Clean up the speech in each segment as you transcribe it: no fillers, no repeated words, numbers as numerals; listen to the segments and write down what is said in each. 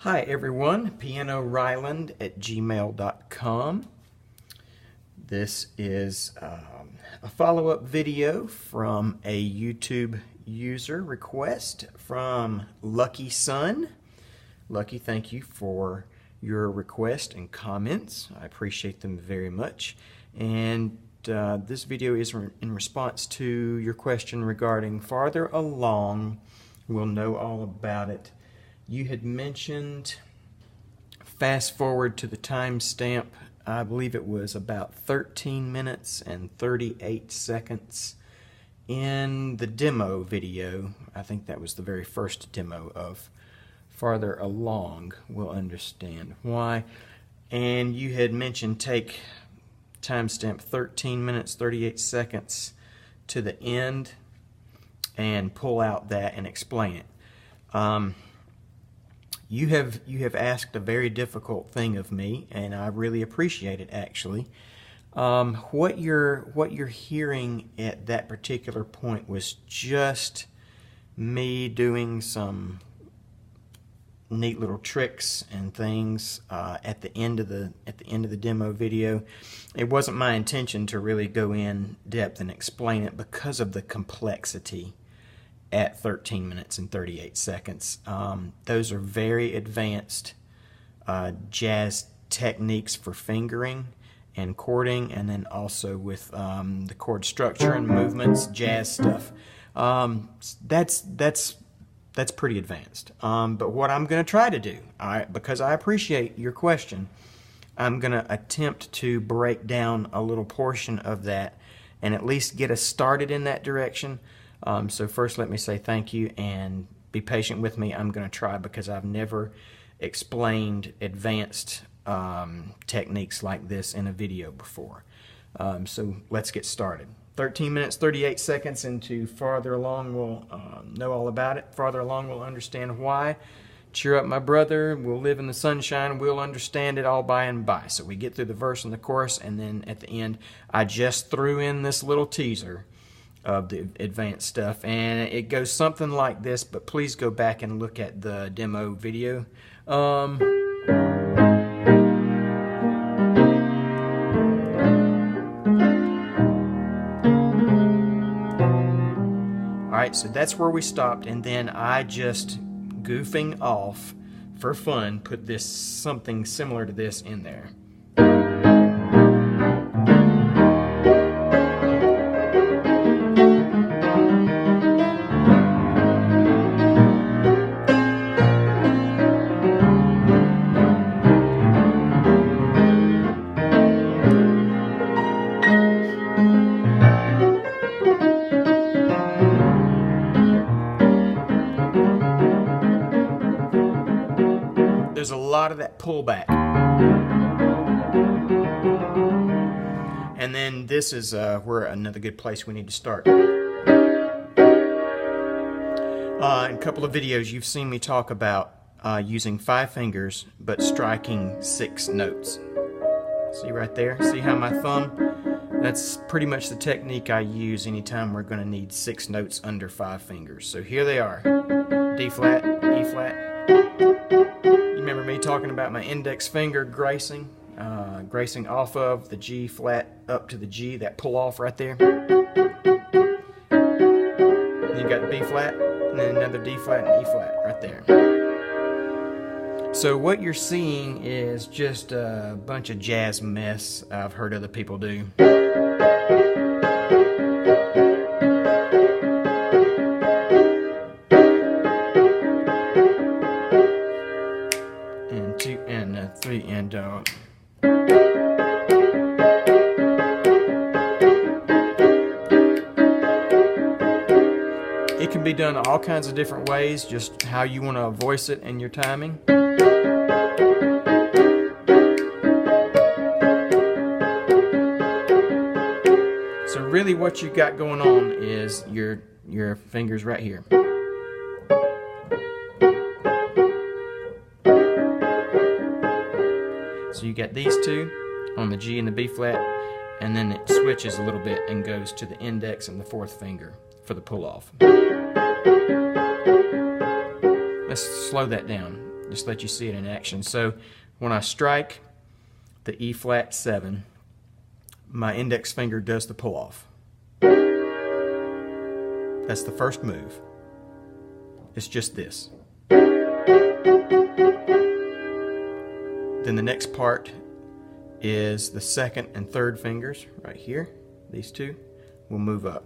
Hi everyone, pianoryland@gmail.com. This is a follow-up video from a YouTube user request from Luckyson. Lucky, thank you for your request and comments. I appreciate them very much. And this video is in response to your question regarding farther along. We'll know all about it. You had mentioned fast forward to the timestamp. I believe it was about 13 minutes and 38 seconds in the demo video. I think that was the very first demo of Farther Along. We'll understand why. And you had mentioned take timestamp 13 minutes 38 seconds to the end and pull out that and explain it. You have asked a very difficult thing of me, and I really appreciate it. Actually, what you're hearing at that particular point was just me doing some neat little tricks and things at the end of the demo video. It wasn't my intention to really go in depth and explain it because of the complexity at 13 minutes and 38 seconds. Those are very advanced jazz techniques for fingering and chording, and then also with the chord structure and movements, jazz stuff. That's pretty advanced. But what I'm going to try to do, because I appreciate your question, I'm going to attempt to break down a little portion of that and at least get us started in that direction. So first let me say thank you and be patient with me. I'm going to try because I've never explained advanced techniques like this in a video before. So let's get started. 13 minutes 38 seconds into Farther Along. We'll know all about it. Farther Along, we'll understand why. Cheer up, my brother. We'll live in the sunshine. We'll understand it all by and by. So we get through the verse and the chorus, and then at the end I just threw in this little teaser of the advanced stuff, and it goes something like this, but please go back and look at the demo video. Alright, so that's where we stopped, and then I just, goofing off for fun, put this something similar to this in there. There's a lot of that pullback. And then this is where another good place we need to start. In a couple of videos you've seen me talk about using 5 fingers but striking 6 notes. See right there? See how my thumb? That's pretty much the technique I use anytime we're going to need 6 notes under 5 fingers. So here they are. D flat, E flat. Remember me talking about my index finger gracing off of the G flat up to the G, that pull off right there. Then you got B flat, and then another D flat and E flat right there. So what you're seeing is just a bunch of jazz mess I've heard other people do. And 2 and 3 and it can be done all kinds of different ways, just how you want to voice it and your timing. So really what you got going on is your fingers right here. So you got these two on the G and the B flat, and then it switches a little bit and goes to the index and the 4th finger for the pull off. Let's slow that down. just let you see it in action. So when I strike the E flat 7, my index finger does the pull off. That's the first move. It's just this. Then the next part is the second and third fingers right here. These two will move up.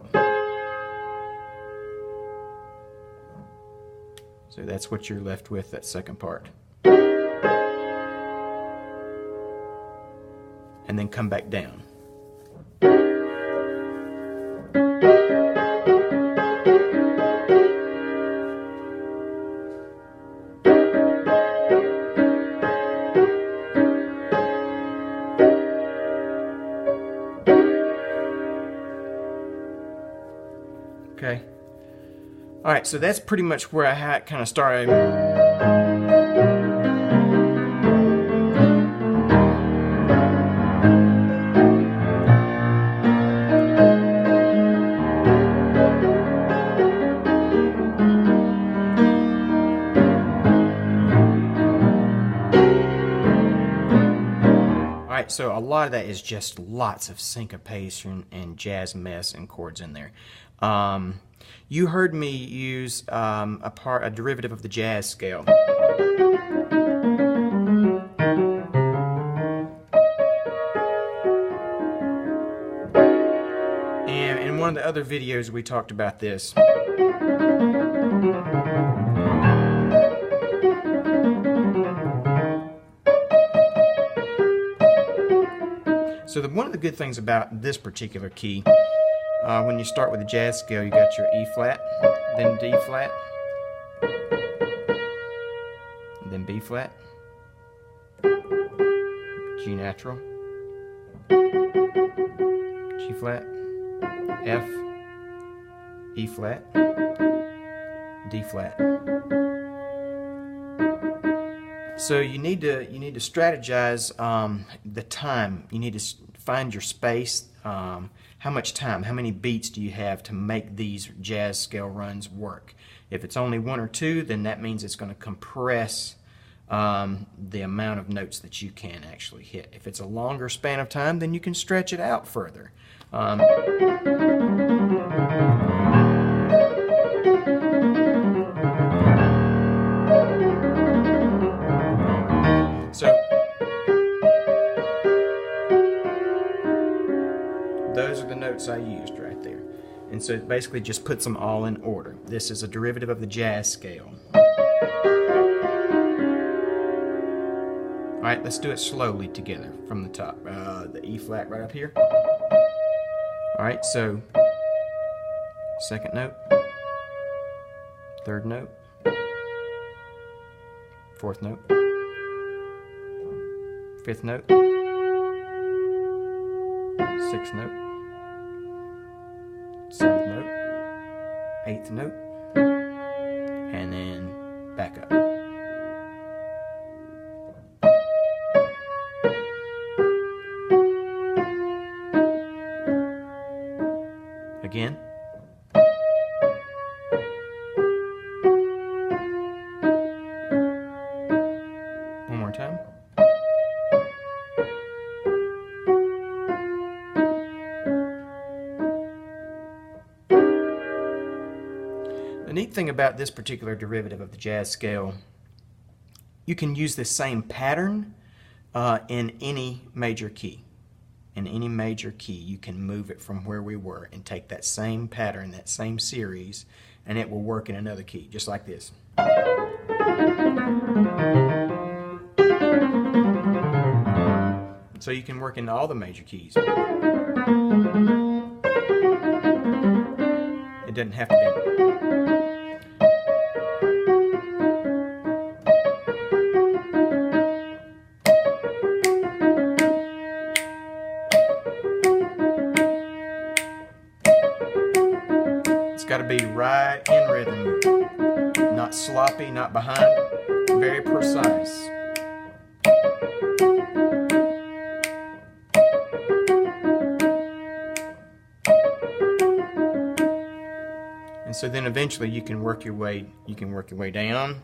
So that's what you're left with, that second part. And then come back down. Okay. All right, so that's pretty much where I kind of started. Alright, so a lot of that is just lots of syncopation and jazz mess and chords in there. You heard me use a derivative of the jazz scale. And in one of the other videos we talked about this. So one of the good things about this particular key, when you start with the jazz scale, you got your E flat, then D flat, then B flat, G natural, G flat, F, E flat, D flat. So you need to strategize the time. You need to find your space. How much time, how many beats do you have to make these jazz scale runs work? If it's only 1 or 2, then that means it's going to compress the amount of notes that you can actually hit. If it's a longer span of time, then you can stretch it out further. So those are the notes I used right there. And so it basically just puts them all in order. This is a derivative of the jazz scale. Alright, let's do it slowly together from the top. The E flat right up here. Alright, so second note, third note, fourth note, fifth note, sixth note, seventh note, eighth note, and then back up. Again. One more time. The neat thing about this particular derivative of the jazz scale, you can use this same pattern in any major key. In any major key, you can move it from where we were and take that same pattern, that same series, and it will work in another key, just like this. So you can work in all the major keys. It doesn't have to be. It's got to be right in rhythm, not sloppy, not behind, very precise. And so then eventually you can work your way down.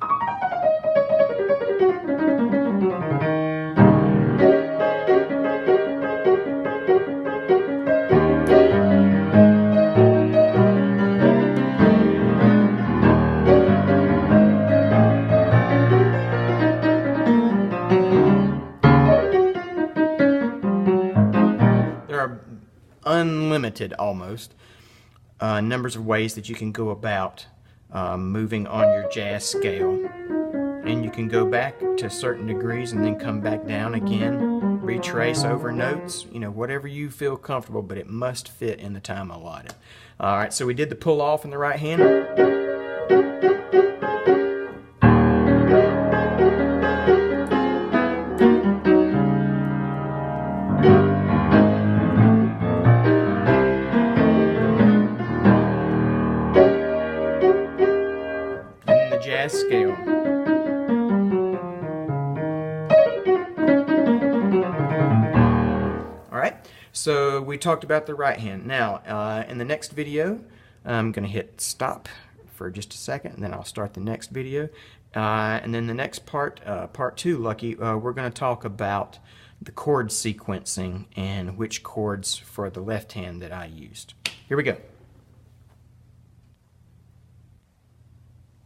unlimited almost numbers of ways that you can go about moving on your jazz scale. And you can go back to certain degrees and then come back down again, retrace over notes, you know, whatever you feel comfortable, but it must fit in the time allotted. All right, so we did the pull off in the right hand. And the jazz scale. So we talked about the right hand. Now, in the next video, I'm going to hit stop for just a second, and then I'll start the next video. And then the next part, part 2, Lucky, we're going to talk about the chord sequencing and which chords for the left hand that I used. Here we go.